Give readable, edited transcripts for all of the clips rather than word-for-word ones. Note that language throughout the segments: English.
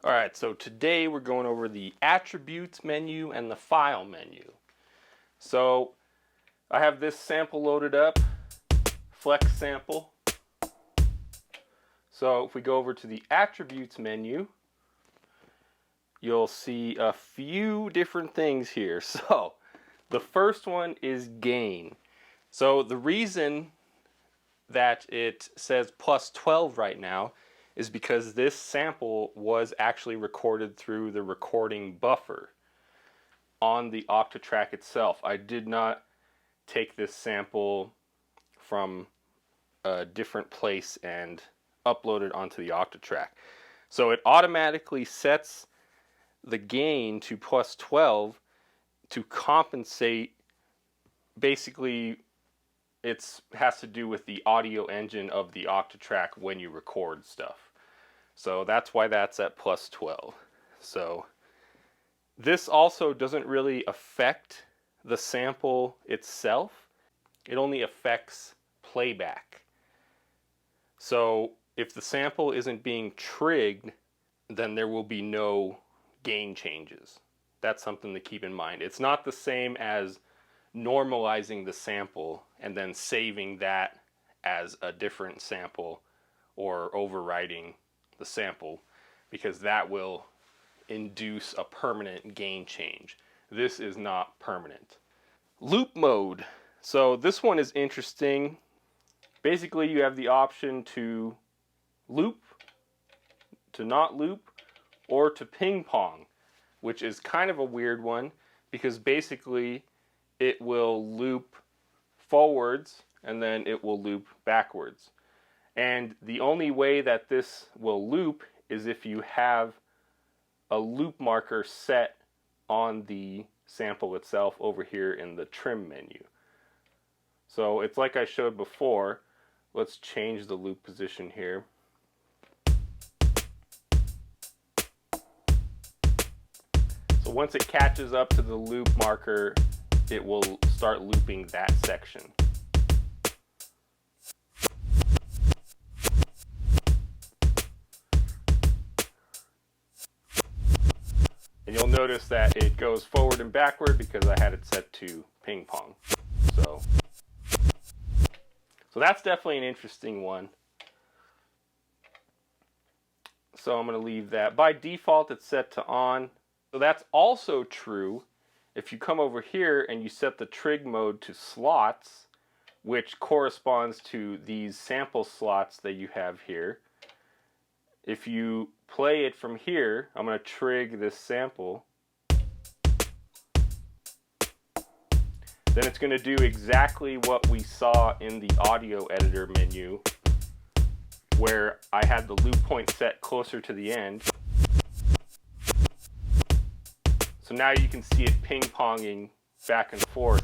Alright, so today we're going over the attributes menu and the file menu. So I have this sample loaded up, flex sample. So if we go over to the attributes menu, you'll see a few different things here. So the first one is gain. So the reason that it says plus 12 right now is because this sample was actually recorded through the recording buffer on the Octatrack itself. I did not take this sample from a different place and upload it onto the Octatrack. So it automatically sets the gain to plus 12 to compensate. Basically, it has to do with the audio engine of the Octatrack when you record stuff. So that's why that's at plus 12. So this also doesn't really affect the sample itself. It only affects playback. So if the sample isn't being trigged, then there will be no gain changes. That's something to keep in mind. It's not the same as normalizing the sample and then saving that as a different sample or overriding the sample, because that will induce a permanent gain change. This is not permanent. Loop mode. So this one is interesting. Basically, you have the option to loop, to not loop, or to ping pong, which is kind of a weird one because basically it will loop forwards and then it will loop backwards. And the only way that this will loop is if you have a loop marker set on the sample itself over here in the trim menu. So it's like I showed before. Let's change the loop position here. So once it catches up to the loop marker, it will start looping that section. And you'll notice that it goes forward and backward because I had it set to ping pong. So that's definitely an interesting one. So I'm going to leave that. By default, it's set to on. So that's also true if you come over here and you set the trig mode to slots, which corresponds to these sample slots that you have here. If you play it from here, I'm going to trig this sample. Then it's going to do exactly what we saw in the audio editor menu, where I had the loop point set closer to the end. So now you can see it ping-ponging back and forth.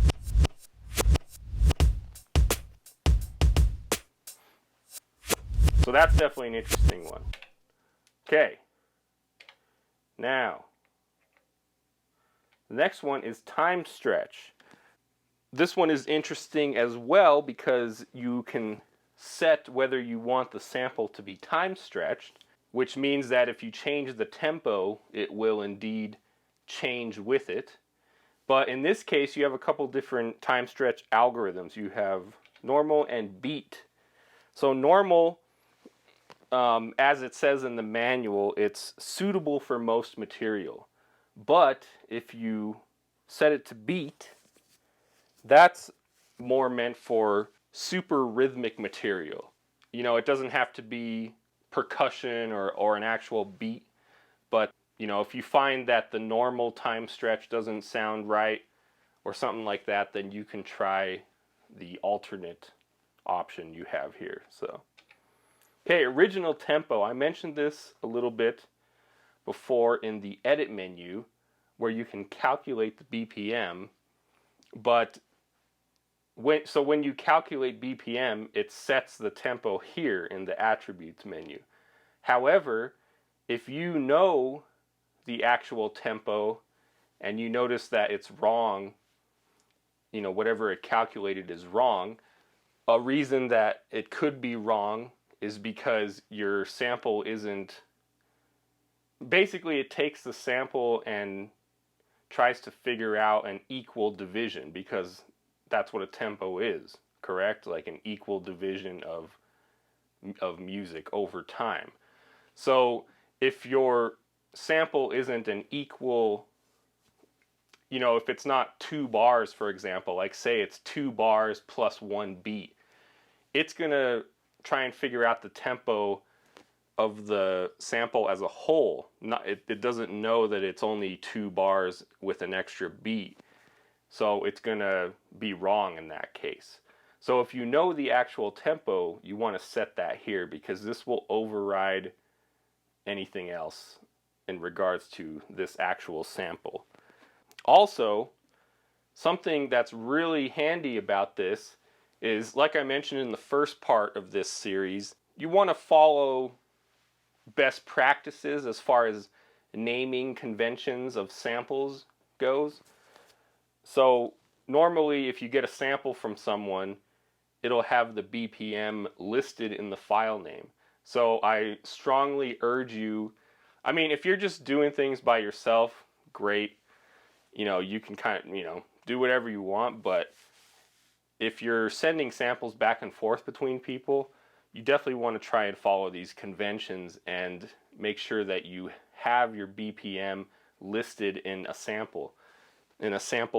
So that's definitely an interesting one. Okay, now the next one is time stretch. This one is interesting as well because you can set whether you want the sample to be time stretched, which means that if you change the tempo, it will indeed change with it. But in this case, you have a couple different time stretch algorithms. You have normal and beat. So normal, as it says in the manual, it's suitable for most material. But if you set it to beat, that's more meant for super rhythmic material. You know, it doesn't have to be percussion or an actual beat, but you know, if you find that the normal time stretch doesn't sound right or something like that, then you can try the alternate option you have here. So okay, original tempo. I mentioned this a little bit before in the edit menu where you can calculate the BPM, but when you calculate BPM, it sets the tempo here in the attributes menu. However, if you know the actual tempo and you notice that it's wrong, you know, whatever it calculated is wrong, a reason that it could be wrong is because your sample isn't basically it takes the sample and tries to figure out an equal division, because that's what a tempo is, correct? Like an equal division of music over time. So if your sample isn't an equal, you know, if it's not 2 bars, for example, like say it's 2 bars plus 1 beat, it's gonna try and figure out the tempo of the sample as a whole. It doesn't know that it's only 2 bars with an extra beat, so it's gonna be wrong in that case. So if you know the actual tempo, you want to set that here, because this will override anything else in regards to this actual sample. Also, something that's really handy about this is, like I mentioned in the first part of this series, you want to follow best practices as far as naming conventions of samples goes. So normally if you get a sample from someone, it'll have the BPM listed in the file name. So I strongly urge you, I mean, if you're just doing things by yourself, great. You know, you can kind of, you know, do whatever you want, but if you're sending samples back and forth between people, you definitely want to try and follow these conventions and make sure that you have your BPM listed in a sample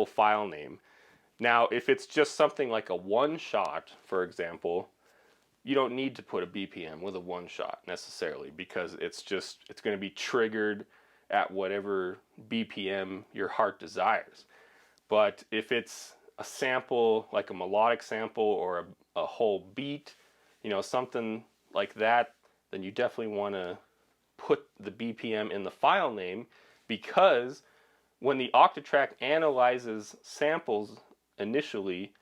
file name. Now, if it's just something like a one-shot, for example, you don't need to put a BPM with a one-shot necessarily, because it's going to be triggered at whatever BPM your heart desires. But if it's a sample, like a melodic sample or a whole beat, you know, something like that, then you definitely want to put the BPM in the file name, because when the Octatrack analyzes samples initially,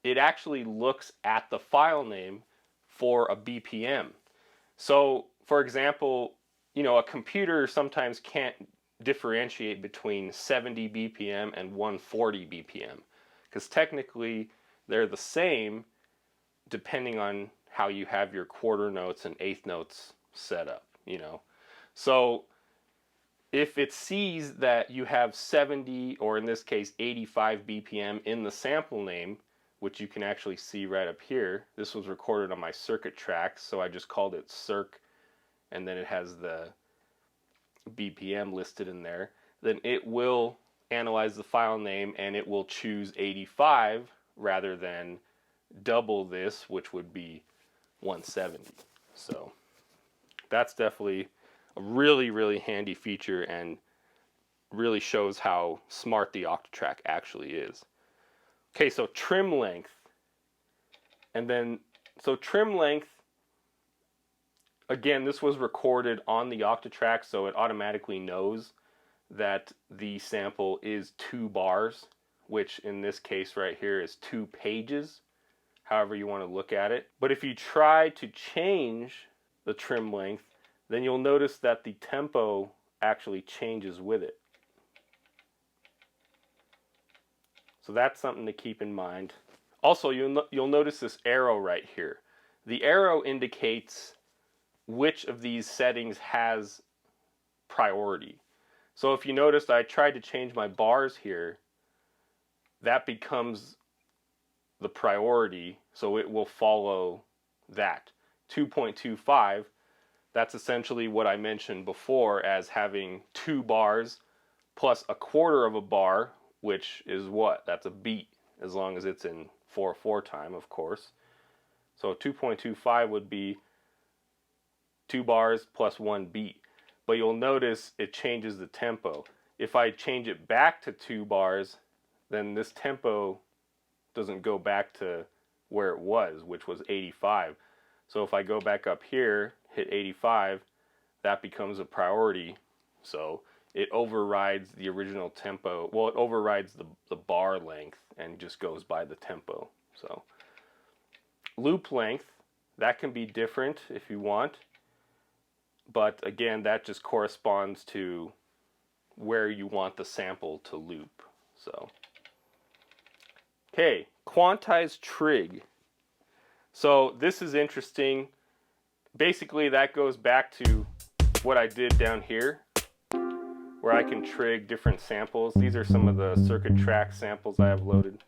it actually looks at the file name for a BPM. So, for example, you know, a computer sometimes can't differentiate between 70 BPM and 140 BPM, because technically they're the same depending on how you have your quarter notes and eighth notes set up, you know. So if it sees that you have 70, or in this case 85 BPM in the sample name, which you can actually see right up here, this was recorded on my circuit tracks, so I just called it circ, and then it has the BPM listed in there, then it will analyze the file name and it will choose 85 rather than double this, which would be 170. So that's definitely a really, really handy feature, and really shows how smart the Octatrack actually is. Okay, so trim length. And then, so trim length, again, this was recorded on the Octatrack, so it automatically knows that the sample is 2 bars, which in this case right here is 2 pages, however you want to look at it. But if you try to change the trim length, then you'll notice that the tempo actually changes with it. So that's something to keep in mind. Also, you'll notice this arrow right here. The arrow indicates which of these settings has priority. So if you noticed, I tried to change my bars here. That becomes the priority, so it will follow that. 2.25, that's essentially what I mentioned before as having 2 bars plus a quarter of a bar, which is what? That's a beat, as long as it's in 4/4 time, of course. So 2.25 would be 2 bars plus 1 beat. But you'll notice it changes the tempo. If I change it back to 2 bars, then this tempo doesn't go back to where it was, which was 85. So if I go back up here, hit 85, that becomes a priority. So it overrides the original tempo. Well, it overrides the bar length and just goes by the tempo. So loop length, that can be different if you want. But again, that just corresponds to where you want the sample to loop. So, okay, Quantize trig. So this is interesting. Basically, that goes back to what I did down here. where I can trig different samples. These are some of the circuit track samples I have loaded.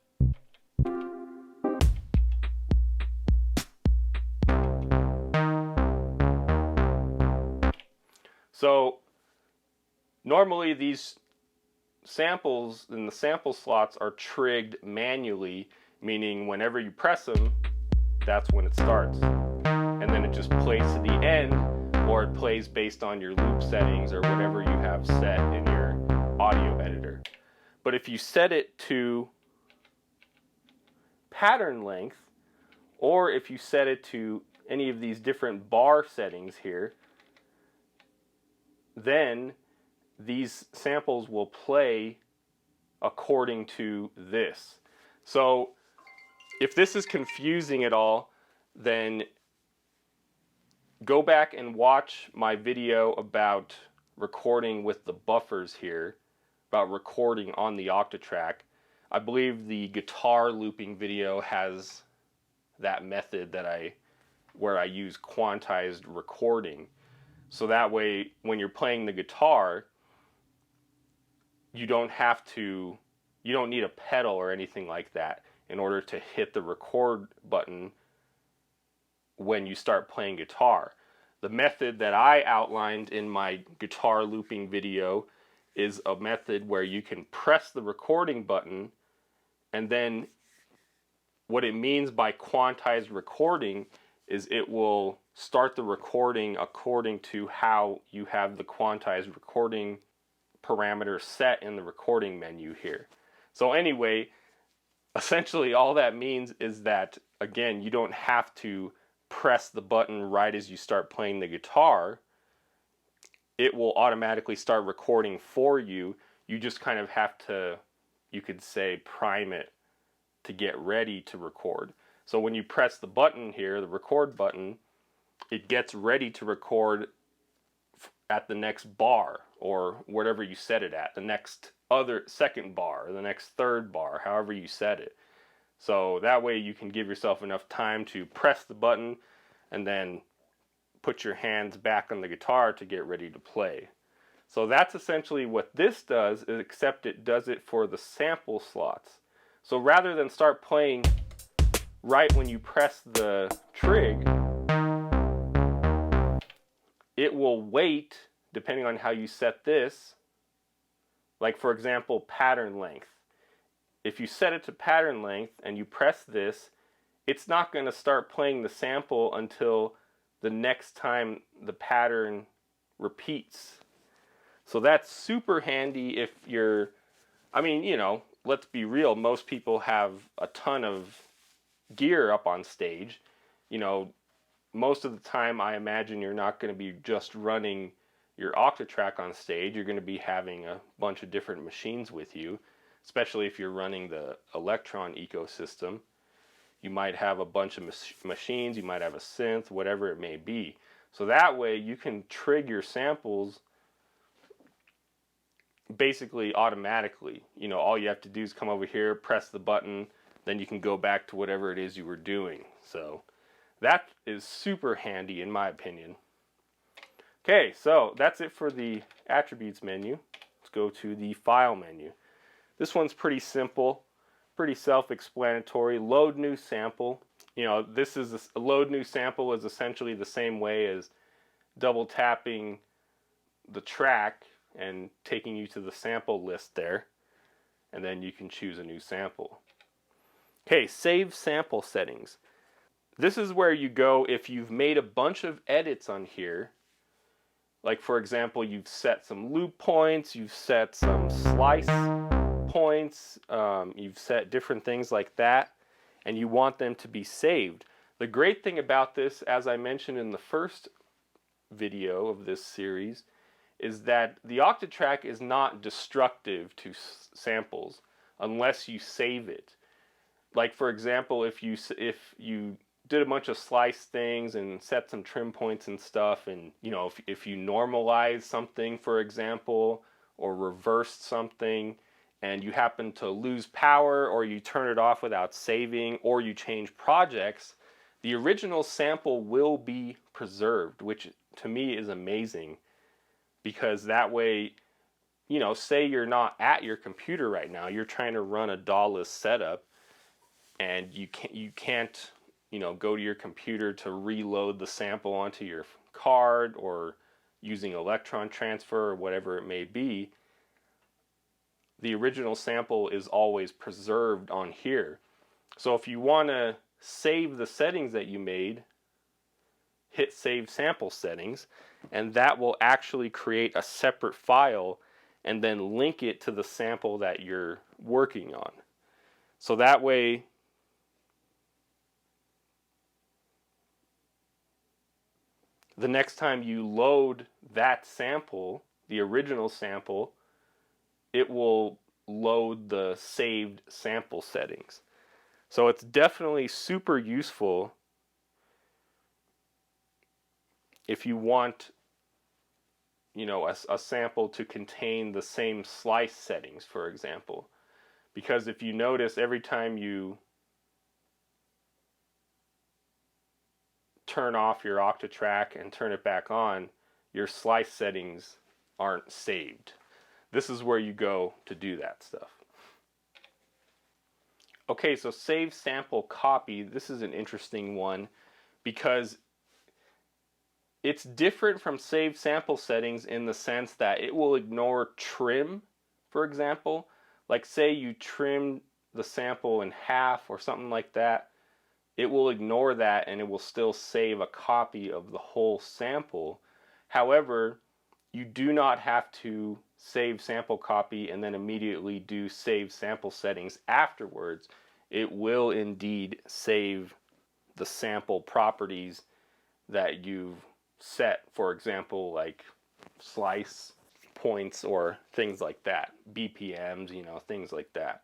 So normally these samples in the sample slots are trigged manually, meaning whenever you press them, that's when it starts. And then it just plays to the end, or it plays based on your loop settings or whatever you have set in your audio editor. But if you set it to pattern length, or if you set it to any of these different bar settings here, then these samples will play according to this. So if this is confusing at all, then go back and watch my video about recording with the buffers here, about recording on the Octatrack. I believe the guitar looping video has that method where I use quantized recording. So that way, when you're playing the guitar, you don't need a pedal or anything like that in order to hit the record button when you start playing guitar. The method that I outlined in my guitar looping video is a method where you can press the recording button, and then what it means by quantized recording is it will start the recording according to how you have the quantized recording parameter set in the recording menu here. So anyway, essentially all that means is that, again, you don't have to press the button right as you start playing the guitar. It will automatically start recording for you. You just kind of have to, you could say, prime it to get ready to record. So when you press the button here, the record button, it gets ready to record at the next bar, or whatever you set it at, the second bar, or the next third bar, however you set it. So that way you can give yourself enough time to press the button and then put your hands back on the guitar to get ready to play. So that's essentially what this does, except it does it for the sample slots. So rather than start playing right when you press the trig, it will wait, depending on how you set this, like for example, pattern length. If you set it to pattern length and you press this, it's not going to start playing the sample until the next time the pattern repeats. So that's super handy if you're, I mean, you know, let's be real, most people have a ton of gear up on stage. You know, most of the time I imagine you're not going to be just running your Octatrack on stage. You're going to be having a bunch of different machines with you, especially if you're running the Elektron ecosystem. You might have a bunch of machines, you might have a synth, whatever it may be. So that way you can trig your samples basically automatically. You know, all you have to do is come over here, press the button, then you can go back to whatever it is you were doing. So that is super handy in my opinion. Okay, so that's it for the attributes menu. Let's go to the file menu. This one's pretty simple, pretty self-explanatory. Load new sample. You know, this is a load new sample is essentially the same way as double tapping the track and taking you to the sample list there, and then you can choose a new sample. Okay, save sample settings. This is where you go if you've made a bunch of edits on here. Like for example, you've set some loop points, you've set some slice points, you've set different things like that, and you want them to be saved. The great thing about this, as I mentioned in the first video of this series, is that the Octatrack is not destructive to samples unless you save it. Like for example, if you did a bunch of slice things and set some trim points and stuff, and you know, if you normalize something, for example, or reversed something, and you happen to lose power, or you turn it off without saving, or you change projects, the original sample will be preserved, which to me is amazing, because that way you know, say you're not at your computer right now, you're trying to run a DAW-less setup, and you can't, you know, go to your computer to reload the sample onto your card, or using electron transfer or whatever it may be, the original sample is always preserved on here. So if you want to save the settings that you made, hit Save Sample Settings, and that will actually create a separate file and then link it to the sample that you're working on. So that way, the next time you load that sample, the original sample, it will load the saved sample settings. So it's definitely super useful if you want, you know, a sample to contain the same slice settings, for example. Because if you notice, every time you turn off your Octatrack and turn it back on, your slice settings aren't saved. This is where you go to do that stuff. Okay, so save sample copy. This is an interesting one because it's different from save sample settings in the sense that it will ignore trim, for example. Like say you trim the sample in half or something like that, it will ignore that and it will still save a copy of the whole sample. However, you do not have to save sample copy and then immediately do save sample settings afterwards. It will indeed save the sample properties that you've set, for example, like slice points or things like that, BPMs, you know, things like that.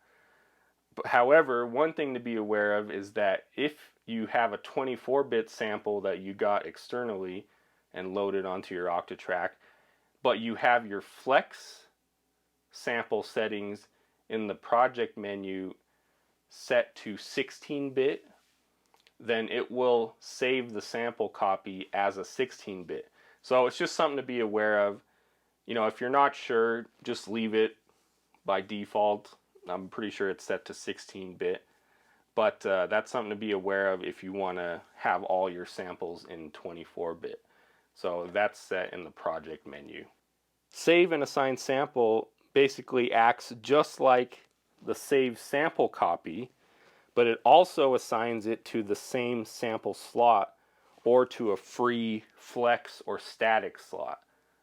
But however, one thing to be aware of is that if you have a 24-bit sample that you got externally and loaded onto your Octatrack, but you have your flex sample settings in the project menu set to 16-bit, then it will save the sample copy as a 16-bit. So it's just something to be aware of. You know, if you're not sure, just leave it by default. I'm pretty sure it's set to 16-bit. But that's something to be aware of if you want to have all your samples in 24-bit. So that's set in the project menu. Save and assign sample basically acts just like the save sample copy, but it also assigns it to the same sample slot or to a free flex or static slot.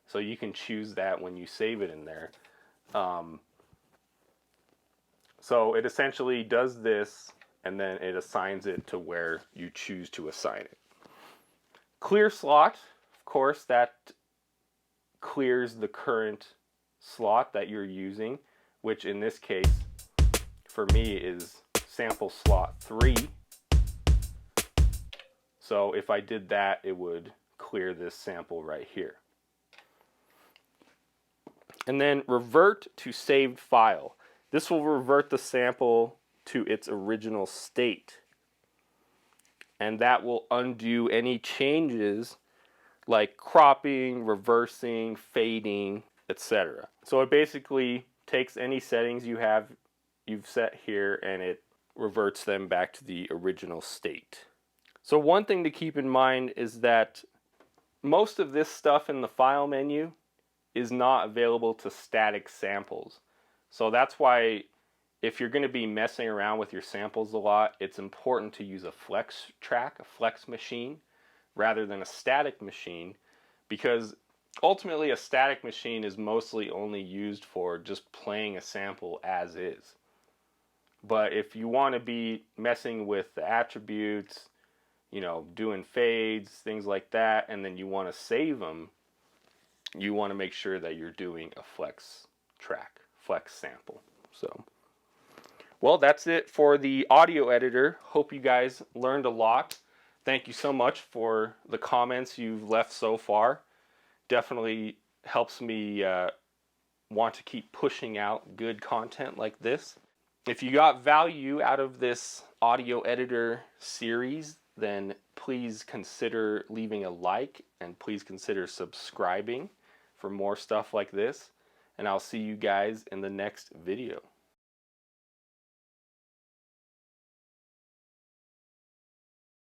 So you can choose that when you save it in there. So it essentially does this, and then it assigns it to where you choose to assign it. Clear slot, of course, that clears the current slot that you're using, which in this case, for me, is sample slot 3. So if I did that, it would clear this sample right here. And then revert to saved file. This will revert the sample to its original state. And that will undo any changes like cropping, reversing, fading, etc. So it basically takes any settings you've set here and it reverts them back to the original state. So one thing to keep in mind is that most of this stuff in the file menu is not available to static samples. So that's why if you're going to be messing around with your samples a lot, it's important to use a flex track, a flex machine, rather than a static machine, because ultimately a static machine is mostly only used for just playing a sample as is. But if you want to be messing with the attributes, you know, doing fades, things like that, and then you want to save them, you want to make sure that you're doing a flex track, flex sample. So, well, that's it for the audio editor. Hope you guys learned a lot. Thank you so much for the comments you've left so far. Definitely helps me want to keep pushing out good content like this. If you got value out of this audio editor series, then please consider leaving a like and please consider subscribing for more stuff like this. and I'll see you guys in the next video.